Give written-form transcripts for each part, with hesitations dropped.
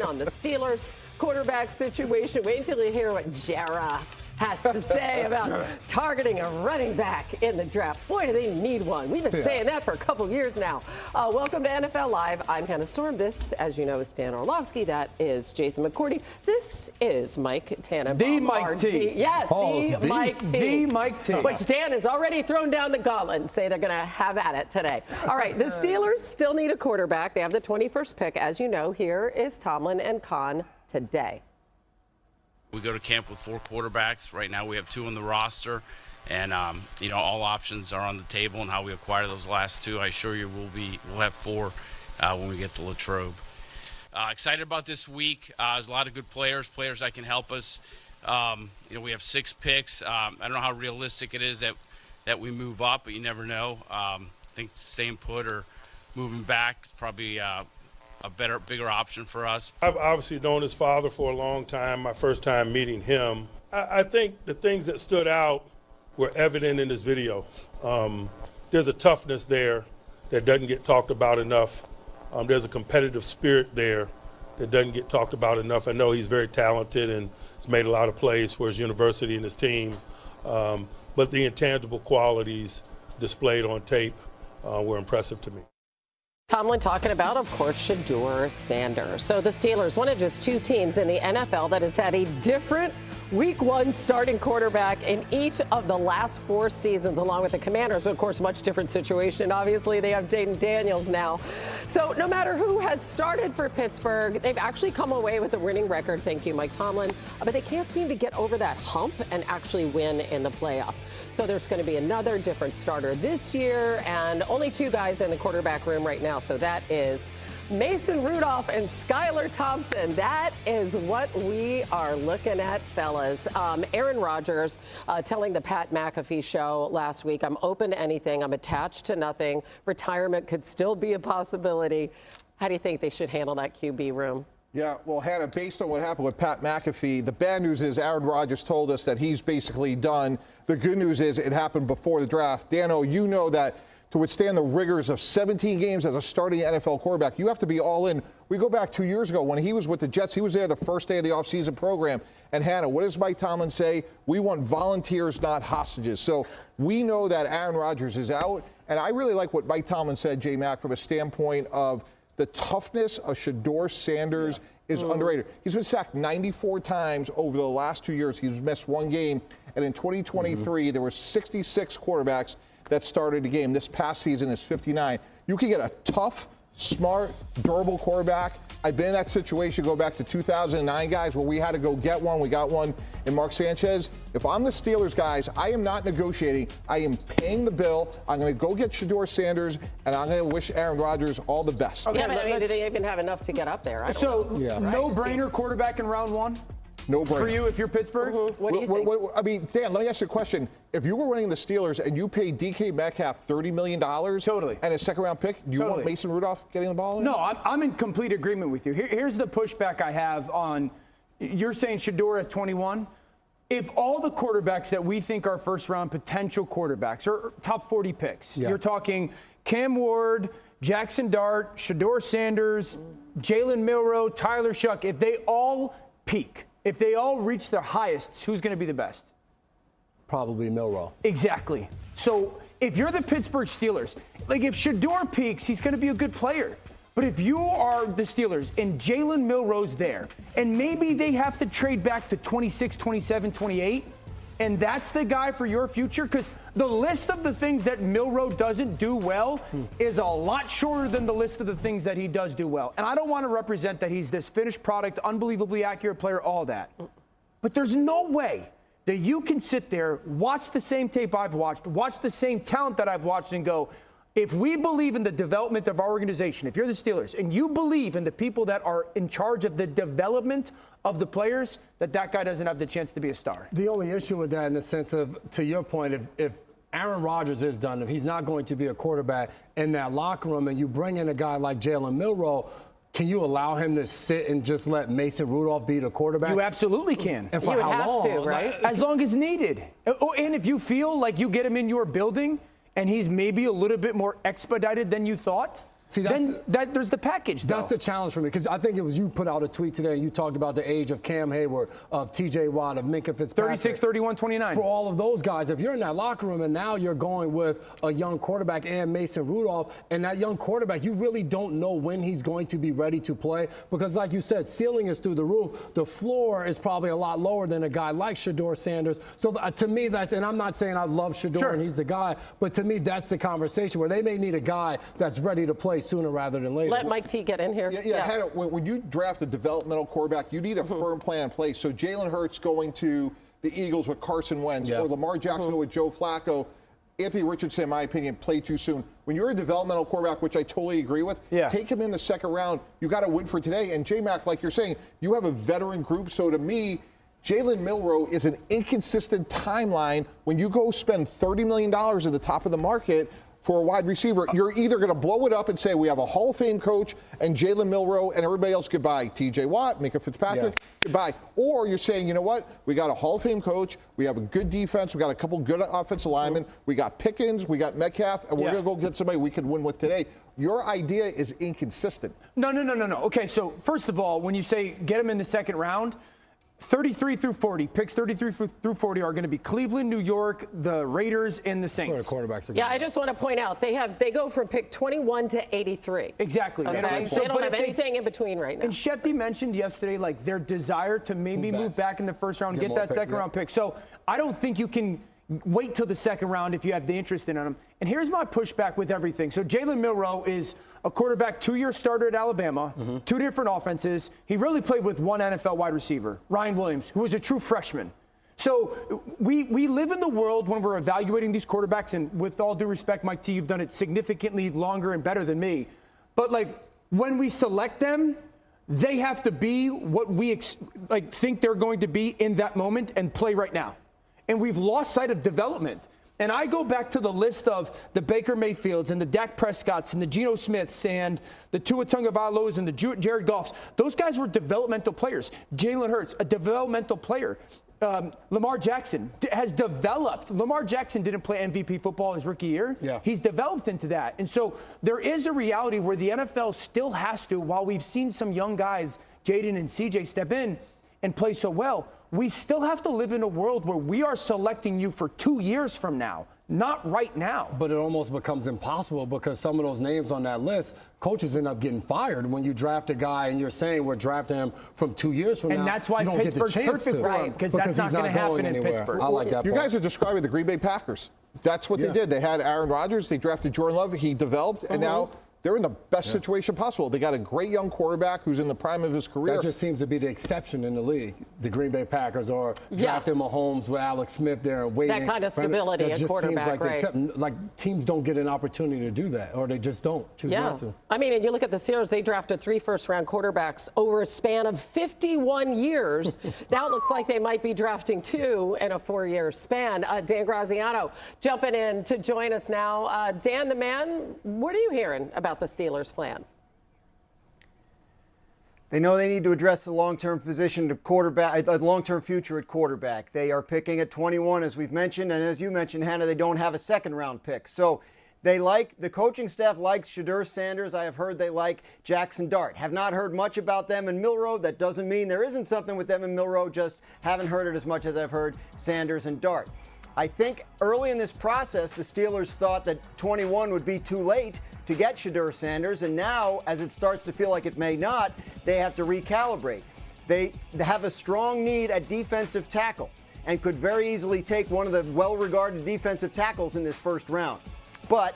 Con on the Steelers quarterback situation. Wait until you hear what Jara has to say about targeting a running back in the draft. Boy, do they need one. We've been saying that for a couple years now. Welcome to NFL Live. I'm Hannah Storm. This, as you know, is Dan Orlovsky. That is Jason McCourty. This is Mike Tannenbaum. The Mike T. Yes, the Mike T. The Mike T. Which Dan has already thrown down the gauntlet and say they're going to have at it today. All right, the Steelers still need a quarterback. They have the 21st pick. As you know, here is Tomlin and Con today. We go to camp with 4 quarterbacks. Right now we have 2 on the roster, and all options are on the table. And how we acquire those last 2, I assure you we'll have 4 when we get to Latrobe. Excited about this week. There's a lot of good players that can help us. We have 6 picks. I don't know how realistic it is that we move up, but you never know. I think staying put or moving back is probably a bigger option for us. I've obviously known his father for a long time, my first time meeting him. I think the things that stood out were evident in his video. There's a toughness there that doesn't get talked about enough. There's a competitive spirit there that doesn't get talked about enough. I know he's very talented and has made a lot of plays for his university and his team. But the intangible qualities displayed on tape were impressive to me. Tomlin talking about, of course, Shedeur Sanders. So the Steelers, one of just 2 teams in the NFL that has had a different Week 1 starting quarterback in each of the last 4 seasons, along with the Commanders. But, of course, much different situation. Obviously, they have Jayden Daniels now. So no matter who has started for Pittsburgh, they've actually come away with a winning record. Thank you, Mike Tomlin. But they can't seem to get over that hump and actually win in the playoffs. So there's going to be another different starter this year, and only 2 guys in the quarterback room right now. So that is Mason Rudolph and Skylar Thompson. That is what we are looking at, fellas. Aaron Rodgers telling the Pat McAfee show last week, I'm open to anything. I'm attached to nothing. Retirement could still be a possibility. How do you think they should handle that QB room? Yeah, well, Hannah, based on what happened with Pat McAfee, the bad news is Aaron Rodgers told us that he's basically done. The good news is it happened before the draft. Dano, you know that to withstand the rigors of 17 games as a starting NFL quarterback, you have to be all in. We go back 2 years ago when he was with the Jets. He was there the first day of the offseason program. And Hannah, what does Mike Tomlin say? We want volunteers, not hostages. So we know that Aaron Rodgers is out. And I really like what Mike Tomlin said, J-Mac, from a standpoint of the toughness of Shedeur Sanders is underrated. He's been sacked 94 times over the last 2 years. He's missed 1 game. And in 2023, there were 66 quarterbacks that started the game. This past season is 59. You can get a tough, smart, durable quarterback. I've been in that situation, go back to 2009, guys, where we had to go get one. We got one in Mark Sanchez. If I'm the Steelers, guys, I am not negotiating. I am paying the bill. I'm going to go get Shedeur Sanders, and I'm going to wish Aaron Rodgers all the best. Okay, yeah, but I mean, do they even have enough to get up there? I don't know. No-brainer quarterback in round 1? No brainer. For you, if you're Pittsburgh? What do you think? I mean, Dan, let me ask you a question. If you were running the Steelers and you paid DK Metcalf $30 million Totally. and a second-round pick, do you want Mason Rudolph getting the ball? No, I'm in complete agreement with you. Here's the pushback I have on, you're saying Shedeur at 21. If all the quarterbacks that we think are first-round potential quarterbacks or top 40 picks, you're talking Cam Ward, Jackson Dart, Shedeur Sanders, Jalen Milroe, Tyler Shuck, if they all peak, if they all reach their highest, who's going to be the best? Probably Milroe. Exactly. So if you're the Pittsburgh Steelers, like if Shedeur peaks, he's going to be a good player. But if you are the Steelers and Jalen Milroe's there, and maybe they have to trade back to 26, 27, 28, and that's the guy for your future, because the list of the things that Milroe doesn't do well is a lot shorter than the list of the things that he does do well. And I don't want to represent that he's this finished product, unbelievably accurate player, all that. But there's no way that you can sit there, watch the same tape I've watched, watch the same talent that I've watched and go, if we believe in the development of our organization, if you're the Steelers, and you believe in the people that are in charge of the development of the players, that guy doesn't have the chance to be a star. The only issue with that in the sense of, to your point, if Aaron Rodgers is done, if he's not going to be a quarterback in that locker room and you bring in a guy like Jalen Milroe, can you allow him to sit and just let Mason Rudolph be the quarterback? You absolutely can. And for how long? You have to, right? As long as needed. And if you feel like you get him in your building and he's maybe a little bit more expedited than you thought, See, then there's the package, though. That's the challenge for me, because I think it was you put out a tweet today and you talked about the age of Cam Hayward, of T.J. Watt, of Minkah Fitzpatrick. 36, 31, 29. For all of those guys, if you're in that locker room and now you're going with a young quarterback and Mason Rudolph, and that young quarterback, you really don't know when he's going to be ready to play, because like you said, ceiling is through the roof. The floor is probably a lot lower than a guy like Shedeur Sanders. So to me, that's, and I'm not saying I love Shedeur and he's the guy, but to me, that's the conversation where they may need a guy that's ready to play sooner rather than later. Let Mike T get in here. Hannah, when you draft a developmental quarterback, you need a firm plan in place. So Jalen Hurts going to the Eagles with Carson Wentz, or Lamar Jackson with Joe Flacco. Anthony Richardson, in my opinion, played too soon. When you're a developmental quarterback, which I totally agree with, take him in the second round. You got to win for today. And J-Mac, like you're saying, you have a veteran group. So to me, Jalen Milroe is an inconsistent timeline. When you go spend $30 million at the top of the market for a wide receiver, you're either going to blow it up and say we have a Hall of Fame coach and Jalen Milroe and everybody else goodbye. T.J. Watt, Minkah Fitzpatrick, goodbye. Or you're saying, you know what? We got a Hall of Fame coach. We have a good defense. We got a couple good offensive linemen. We got Pickens. We got Metcalf. And we're going to go get somebody we could win with today. Your idea is inconsistent. No. Okay, so first of all, when you say get him in the second round, 33 through 40, picks 33 through 40 are going to be Cleveland, New York, the Raiders, and the Saints. Quarterbacks I just want to point out they go from pick 21 to 83. Exactly. Okay, so they don't have anything in between right now. And Shefty mentioned yesterday, like, their desire to maybe move back in the first round, get that second round pick. So I don't think you can wait till the second round if you have the interest in him. And here's my pushback with everything. So Jalen Milroe is a quarterback, 2-year starter at Alabama, 2 different offenses. He really played with one NFL wide receiver, Ryan Williams, who was a true freshman. So we live in the world when we're evaluating these quarterbacks, and with all due respect, Mike T, you've done it significantly longer and better than me. But, like, when we select them, they have to be what we think they're going to be in that moment and play right now. And we've lost sight of development. And I go back to the list of the Baker Mayfields and the Dak Prescotts and the Geno Smiths and the Tua Tagovailoas and the Jared Goffs. Those guys were developmental players. Jalen Hurts, a developmental player. Lamar Jackson has developed. Lamar Jackson didn't play MVP football his rookie year. He's developed into that. And so there is a reality where the NFL still has to, while we've seen some young guys, Jayden and CJ, step in and play so well, we still have to live in a world where we are selecting you for 2 years from now, not right now. But it almost becomes impossible because some of those names on that list, coaches end up getting fired when you draft a guy and you're saying we're drafting him from 2 years from now. And that's why Pittsburgh's perfect for him, because that's not going to happen in Pittsburgh. I like that. You guys are describing the Green Bay Packers. That's what they did. They had Aaron Rodgers. They drafted Jordan Love. He developed, and now they're in the best situation possible. They got a great young quarterback who's in the prime of his career. That just seems to be the exception in the league. The Green Bay Packers are drafting Mahomes with Alex Smith there and waiting. That kind of stability at quarterback, like teams don't get an opportunity to do that, or they just don't choose not to. I mean, and you look at the Steelers, they drafted 3 first-round quarterbacks over a span of 51 years. Now it looks like they might be drafting 2 in a 4-year span. Dan Graziano jumping in to join us now. Dan, the man, what are you hearing about the Steelers' plans? They know they need to address the long-term position to quarterback, the long-term future at quarterback. They are picking at 21, as we've mentioned, and as you mentioned, Hannah, they don't have a second-round pick. So the coaching staff likes Shedeur Sanders. I have heard they like Jackson Dart. Have not heard much about them in Milroe. That doesn't mean there isn't something with them in Milroe, just haven't heard it as much as I've heard Sanders and Dart. I think early in this process, the Steelers thought that 21 would be too late to get Shedeur Sanders, and now, as it starts to feel like it may not, they have to recalibrate. They have a strong need at defensive tackle and could very easily take one of the well-regarded defensive tackles in this first round. But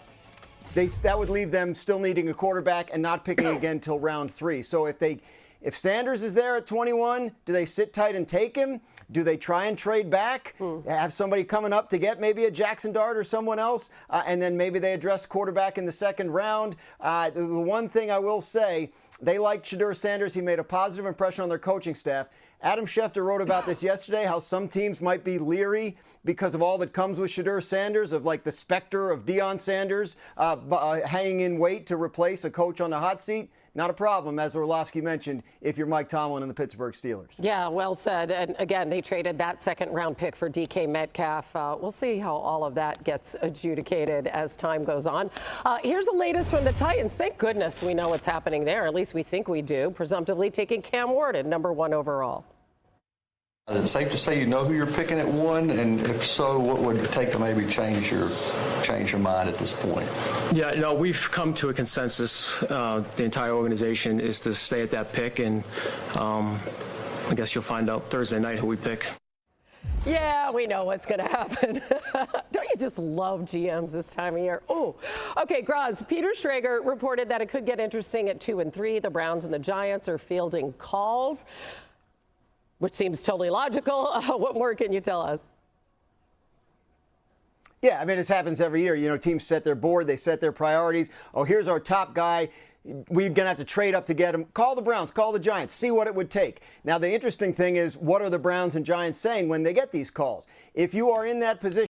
that would leave them still needing a quarterback and not picking again till round 3. So if Sanders is there at 21, do they sit tight and take him? Do they try and trade back, have somebody coming up to get maybe a Jackson Dart or someone else, and then maybe they address quarterback in the second round? The one thing I will say, they like Shedeur Sanders. He made a positive impression on their coaching staff. Adam Schefter wrote about this yesterday, how some teams might be leery because of all that comes with Shedeur Sanders, of like the specter of Deion Sanders hanging in wait to replace a coach on the hot seat. not a problem, as Orlovsky mentioned, if you're Mike Tomlin and the Pittsburgh Steelers. Yeah, well said. And again, they traded that second-round pick for DK Metcalf. We'll see how all of that gets adjudicated as time goes on. Here's the latest from the Titans. Thank goodness we know what's happening there. At least we think we do. Presumptively taking Cam Ward at #1 overall. Is it safe to say you know who you're picking at 1? And if so, what would it take to maybe change your mind at this point? Yeah, no, we've come to a consensus. The entire organization is to stay at that pick, and I guess you'll find out Thursday night who we pick. Yeah, we know what's going to happen. Don't you just love GMs this time of year? Oh, okay, Graz. Peter Schrager reported that it could get interesting at 2 and 3. The Browns and the Giants are fielding calls, which seems totally logical. What more can you tell us? Yeah, I mean, this happens every year. You know, teams set their board, they set their priorities. Oh, here's our top guy. We're going to have to trade up to get him. Call the Browns, call the Giants, see what it would take. Now, the interesting thing is, what are the Browns and Giants saying when they get these calls? If you are in that position,